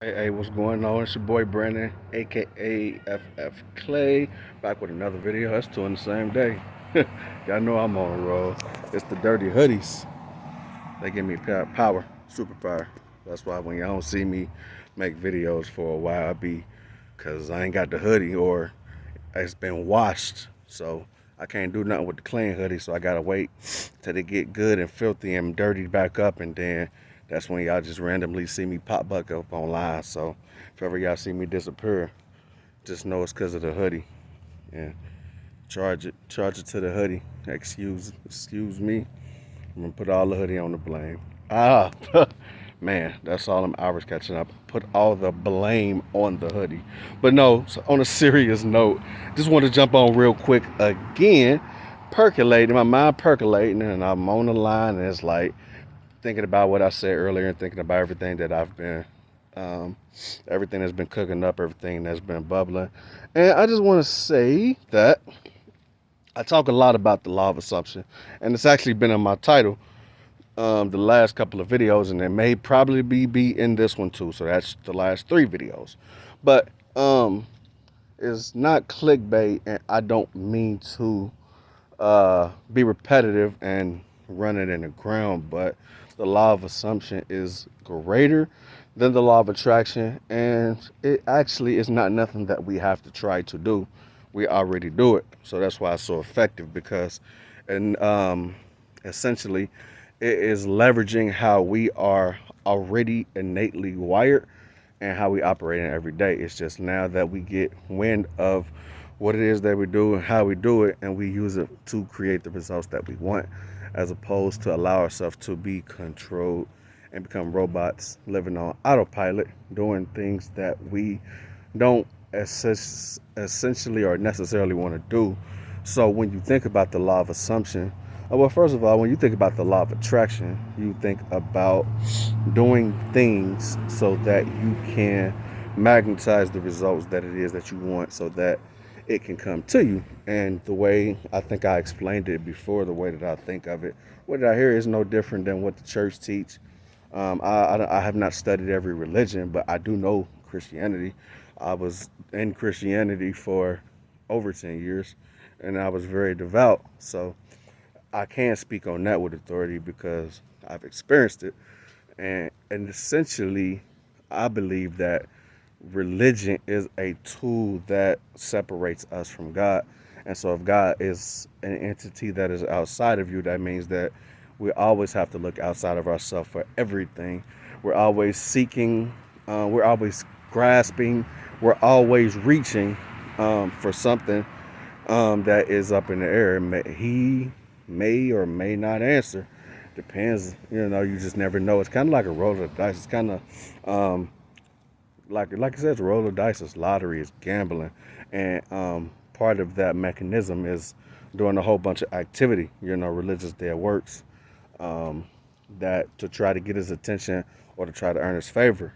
Hey, what's going on? It's your boy Brandon, aka FFCLAY, back with another video. That's two in the same day. Y'all know I'm on a roll. It's the dirty hoodies. They give me power, superpower. That's why when y'all don't see me make videos for a while, I be because I ain't got the hoodie or it's been washed. So I can't do nothing with the clean hoodie. So I gotta wait till they get good and filthy and dirty back up, and then that's when y'all just randomly see me pop back up online. So if ever y'all see me disappear, just know it's because of the hoodie. And charge it to the hoodie. Excuse me. I'm gonna put all the hoodie on the blame. Ah, man, that's all them hours catching up. Put all the blame on the hoodie. But no, so on a serious note, just want to jump on real quick again. Percolating, my mind percolating, and I'm on the line, and it's like thinking about what I said earlier and thinking about everything that I've been, um, everything that's been cooking up, everything that's been bubbling. And I just want to say that I talk a lot about the law of assumption, and it's actually been in my title the last couple of videos, and it may probably be in this one too. So that's the last three videos. But it's not clickbait, and I don't mean to be repetitive and run it in the ground. But the law of assumption is greater than the law of attraction, and it actually is not nothing that we have to try to do. We already do it. So that's why it's so effective because, and essentially, it is leveraging how we are already innately wired and how we operate in every day. It's just now that we get wind of what it is that we do and how we do it, and we use it to create the results that we want, as opposed to allow ourselves to be controlled and become robots living on autopilot, doing things that we don't essentially or necessarily want to do. So when you think about the law of assumption, well, first of all, when you think about the law of attraction, you think about doing things so that you can magnetize the results that it is that you want so that it can come to you. And the way I think I explained it before, the way that I think of it, what I hear is no different than what the church teach. I have not studied every religion, but I do know Christianity. I was in Christianity for over 10 years, and I was very devout. So I can speak on that with authority because I've experienced it. And essentially, I believe that religion is a tool that separates us from God. And so if God is an entity that is outside of you, that means that we always have to look outside of ourselves for everything. We're always seeking, we're always grasping, we're always reaching for something that is up in the air. He may or may not answer. Depends, you just never know. It's kind of like a roll of the dice. It's kind of like I said, it's a roll of the dice. It's lottery. It's gambling, and part of that mechanism is doing a whole bunch of activity. Religious that works, that to try to get his attention or to try to earn his favor.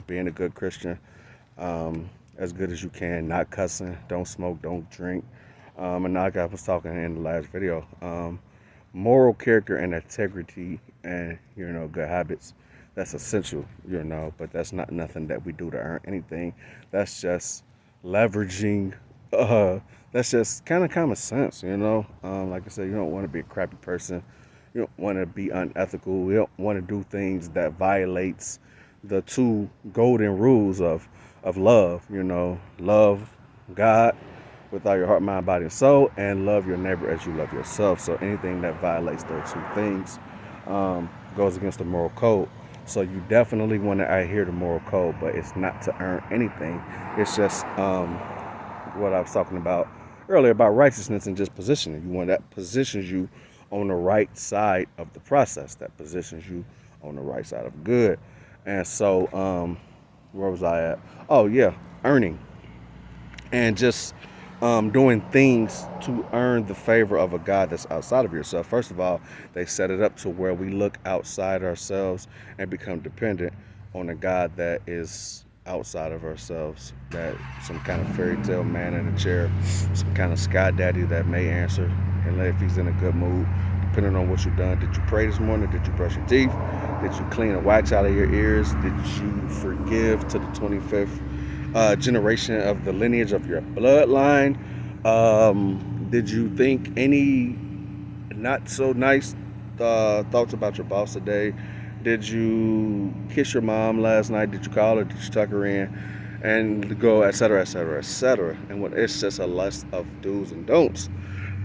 Being a good Christian, as good as you can, not cussing, don't smoke, don't drink, and like I was talking in the last video, moral character and integrity, and good habits. That's essential, but that's not nothing that we do to earn anything. That's just leveraging. Uh, that's just kind of common sense. Like I said, you don't want to be a crappy person. You don't want to be unethical. You don't want to do things that violates the two golden rules of love. Love God with all your heart, mind, body, and soul, and love your neighbor as you love yourself. So anything that violates those two things goes against the moral code. So you definitely want to adhere to moral code, but it's not to earn anything. It's just what I was talking about earlier about righteousness and just positioning. You want that positions you on the right side of the process. That positions you on the right side of good. And so, where was I at? Oh yeah, earning and just doing things to earn the favor of a God that's outside of yourself. First of all, they set it up to where we look outside ourselves and become dependent on a God that is outside of ourselves, that some kind of fairy tale man in a chair, some kind of sky daddy that may answer, and if he's in a good mood, depending on what you've done. Did you pray this morning? Did you brush your teeth? Did you clean the wax out of your ears? Did you forgive to the 25th generation of the lineage of your bloodline? Did you think any not so nice thoughts about your boss today? Did you kiss your mom last night? Did you call her? Did you tuck her in? And go, et cetera, et cetera, et cetera. And what it's just a list of do's and don'ts.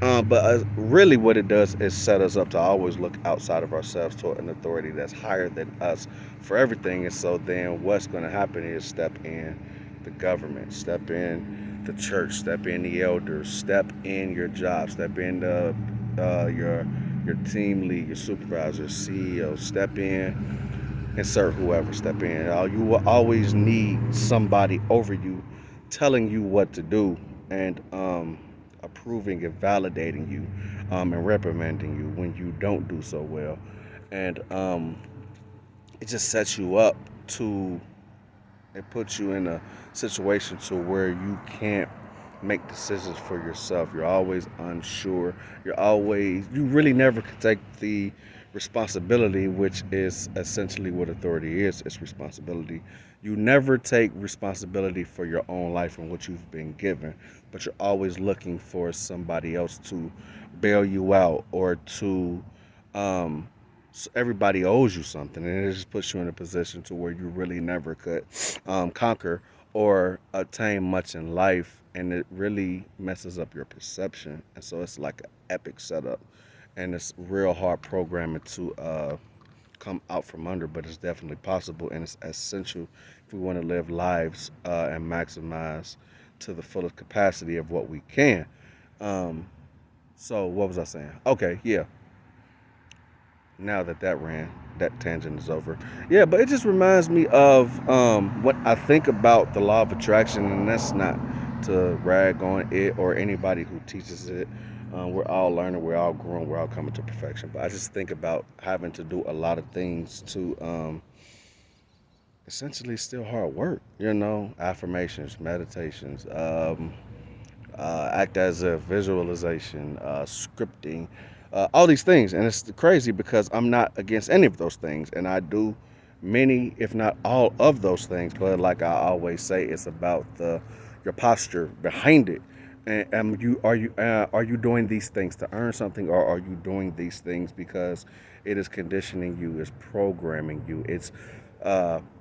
But really, what it does is set us up to always look outside of ourselves toward an authority that's higher than us for everything. And so then what's going to happen is step in the government, step in the church, step in the elders, step in your job, step in your team lead, your supervisor, CEO, step in, insert whoever, step in. You will always need somebody over you telling you what to do and approving and validating you and reprimanding you when you don't do so well. And it just sets you up to, it puts you in a situation to where you can't make decisions for yourself. You're always unsure. You really never can take the responsibility, which is essentially what authority is. It's responsibility. You never take responsibility for your own life and what you've been given, but you're always looking for somebody else to bail you out or to everybody owes you something, and it just puts you in a position to where you really never could conquer or attain much in life, and it really messes up your perception. And so it's like an epic setup, and it's real hard programming to come out from under, but it's definitely possible, and it's essential if we want to live lives and maximize to the fullest capacity of what we can. Um, so what was I saying? Okay, yeah, now that tangent is over. Yeah, but it just reminds me of what I think about the law of attraction, and that's not to rag on it or anybody who teaches it. We're all learning, we're all growing, we're all coming to perfection. But I just think about having to do a lot of things to essentially still hard work, affirmations, meditations, act as if, visualization, scripting, all these things. And it's crazy because I'm not against any of those things, and I do many, if not all, of those things. But like I always say, it's about your posture behind it. And are you doing these things to earn something, or are you doing these things because it is conditioning you, it's programming you, it's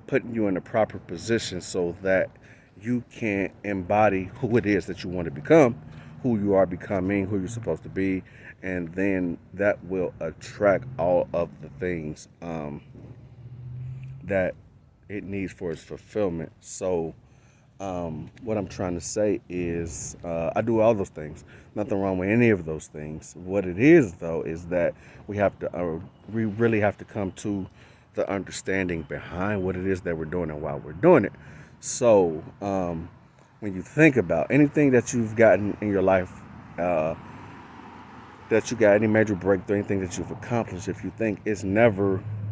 putting you in the proper position so that you can embody who it is that you want to become, who you are becoming, who you're supposed to be, and then that will attract all of the things that it needs for its fulfillment. So, what I'm trying to say is, I do all those things. Nothing wrong with any of those things. What it is, though, is that we really have to come to the understanding behind what it is that we're doing and why we're doing it. So, when you think about anything that you've gotten in your life, that you got any major breakthrough, anything that you've accomplished, if you think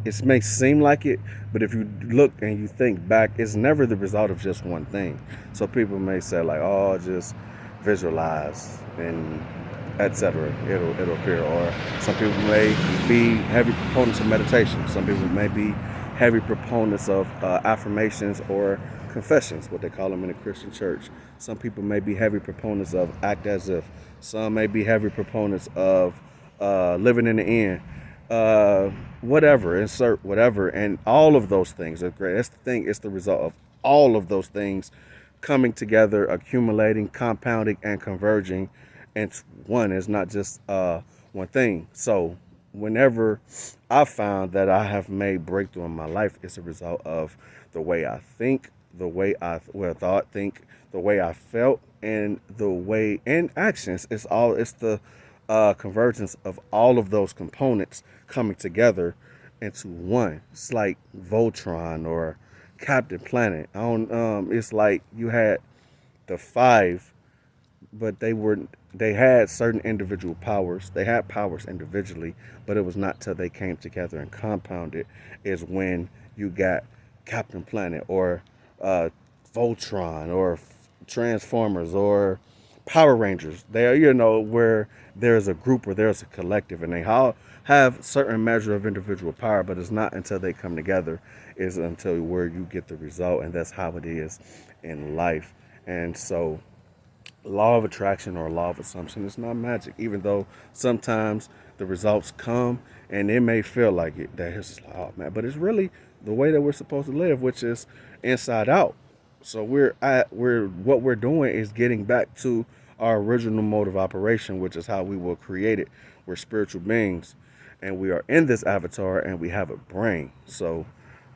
it may seem like it, but if you look and you think back, it's never the result of just one thing. So people may say like, oh, just visualize and etc. It'll appear. Or some people may be heavy proponents of meditation. Some people may be heavy proponents of affirmations or confessions, what they call them in the Christian church. Some people may be heavy proponents of act as if. Some may be heavy proponents of living in the end. Whatever, insert whatever, and all of those things are great. That's the thing. It's the result of all of those things coming together, accumulating, compounding, and converging into one. It's not just one thing. So whenever I found that I have made breakthrough in my life, it's a result of the way I think, the way I think, the way I felt, and the way and actions. It's the convergence of all of those components coming together into one. It's like Voltron or Captain Planet. It's like you had the five, but they had certain individual powers. They had powers individually, but it was not till they came together and compounded is when you got Captain Planet or Voltron or Transformers or Power Rangers. They are, where there's a group, where there's a collective, and they have certain measure of individual power, but it's not until they come together is until where you get the result, and that's how it is in life. And so law of attraction or law of assumption is not magic, even though sometimes the results come and it may feel like it, that it's like, oh man, but it's really the way that we're supposed to live, which is inside out. So we're what we're doing is getting back to our original mode of operation, which is how we were created. We're spiritual beings, and we are in this avatar, and we have a brain. So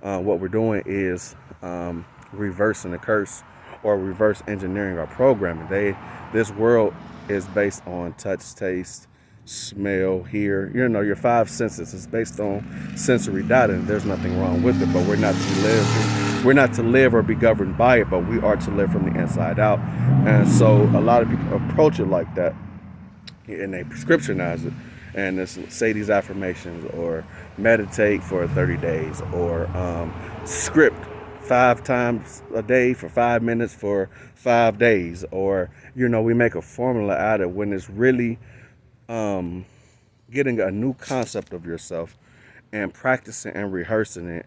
what we're doing is reversing the curse or reverse engineering our programming. This world is based on touch, taste, smell, hear. You know, your five senses. It's based on sensory data, and there's nothing wrong with it. But we're not to live. We're not to live or be governed by it, but we are to live from the inside out. And so a lot of people approach it like that, and they prescriptionize it, and it's say these affirmations or meditate for 30 days or script 5 times a day for 5 minutes for 5 days, or we make a formula out of it when it's really um, getting a new concept of yourself and practicing and rehearsing it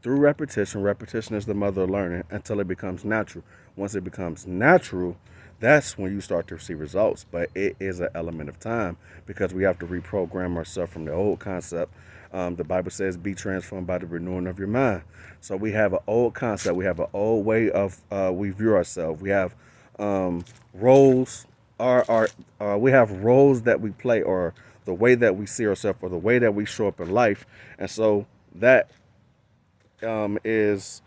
through repetition. Repetition is the mother of learning until it becomes natural. Once it becomes natural, that's when you start to see results. But it is an element of time because we have to reprogram ourselves from the old concept. The Bible says, be transformed by the renewing of your mind. So we have an old concept. We have an old way of we view ourselves. We have roles. We have roles that we play, or the way that we see ourselves, or the way that we show up in life. And so that is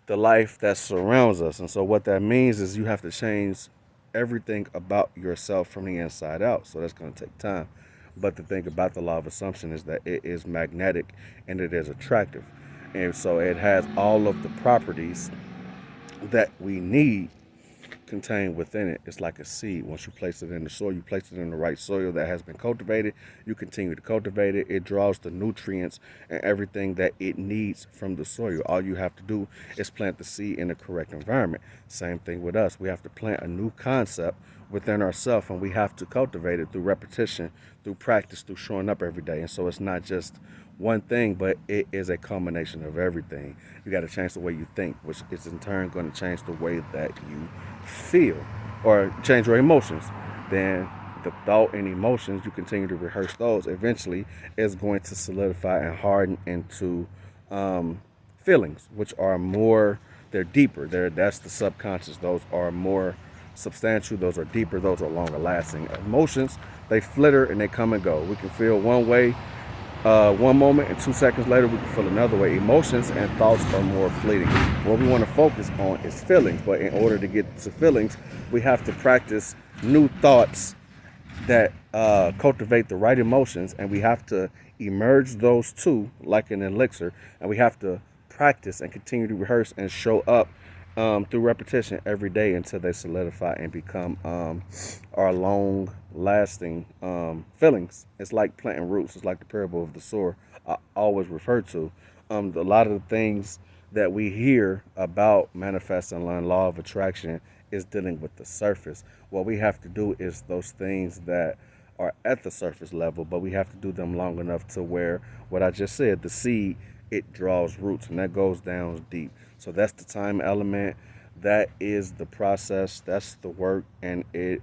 the life that surrounds us. And so what that means is you have to change everything about yourself from the inside out. So that's going to take time. But the thing about the law of assumption is that it is magnetic and it is attractive. And so it has all of the properties that we need contained within it. It's like a seed. Once you place it in the soil, you place it in the right soil that has been cultivated, you continue to cultivate it. It draws the nutrients and everything that it needs from the soil. All you have to do is plant the seed in the correct environment. Same thing with us. We have to plant a new concept within ourselves, and we have to cultivate it through repetition, through practice, through showing up every day. And so it's not just one thing, but it is a combination of everything. You got to change the way you think, which is in turn going to change the way that you feel, or change your emotions. Then the thought and emotions, you continue to rehearse those, eventually is going to solidify and harden into feelings, which are more, they're deeper. That's the subconscious. Those are more substantial. Those are deeper. Those are longer lasting. Emotions, they flitter and they come and go. We can feel one way one moment, and 2 seconds later we can feel another way. Emotions and thoughts are more fleeting. What we want to focus on is feelings, but in order to get to feelings, we have to practice new thoughts that cultivate the right emotions, and we have to emerge those two like an elixir, and we have to practice and continue to rehearse and show up through repetition every day until they solidify and become our long lasting feelings. It's like planting roots. It's like the parable of the sower I always refer to. A lot of the things that we hear about manifesting and law of attraction is dealing with the surface. What we have to do is those things that are at the surface level, but we have to do them long enough to where, what I just said, the seed, it draws roots, and that goes down deep. So that's the time element. That is the process. That's the work, and it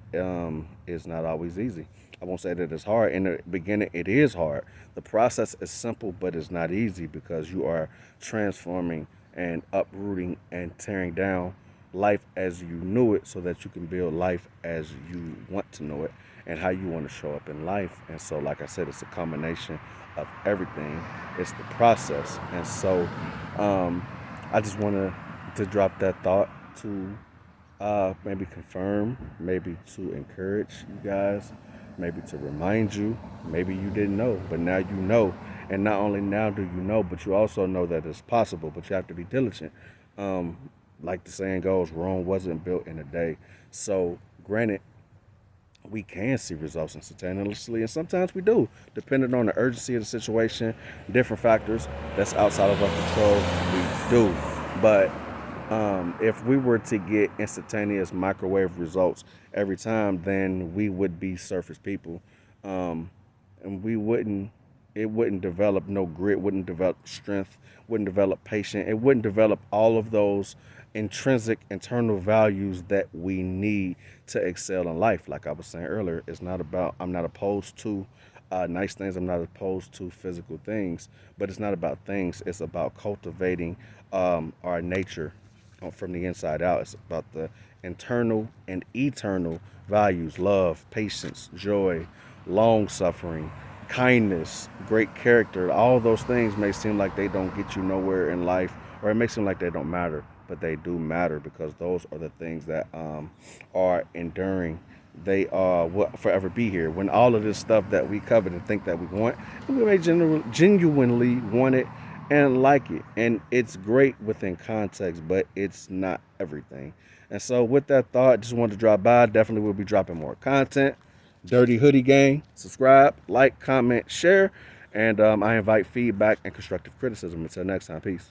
is not always easy. I won't say that it's hard. In the beginning, it is hard. The process is simple, but it's not easy because you are transforming and uprooting and tearing down life as you knew it so that you can build life as you want to know it and how you want to show up in life. And so, like I said, it's a combination of everything. It's the process. And so I just wanted to drop that thought to maybe confirm, maybe to encourage you guys, maybe to remind you. Maybe you didn't know, but now you know. And not only now do you know, but you also know that it's possible, but you have to be diligent. Like the saying goes, Rome wasn't built in a day. So granted, we can see results instantaneously, and sometimes we do, depending on the urgency of the situation, different factors that's outside of our control, we do. But if we were to get instantaneous microwave results every time, then we would be surface people, and we wouldn't it wouldn't develop no grit, wouldn't develop strength, wouldn't develop patience. It wouldn't develop all of those intrinsic internal values that we need to excel in life. Like I was saying earlier, it's not about, I'm not opposed to nice things, I'm not opposed to physical things, but it's not about things, it's about cultivating our nature from the inside out. It's about the internal and eternal values: love, patience, joy, long suffering, kindness, great character. All those things may seem like they don't get you nowhere in life, or it may seem like they don't matter, but they do matter, because those are the things that are enduring. They will forever be here. When all of this stuff that we covet and think that we want, we may genuinely want it and like it. And it's great within context, but it's not everything. And so, with that thought, just wanted to drop by. Definitely will be dropping more content. Dirty Hoodie Gang, subscribe, like, comment, share, and I invite feedback and constructive criticism. Until next time, peace.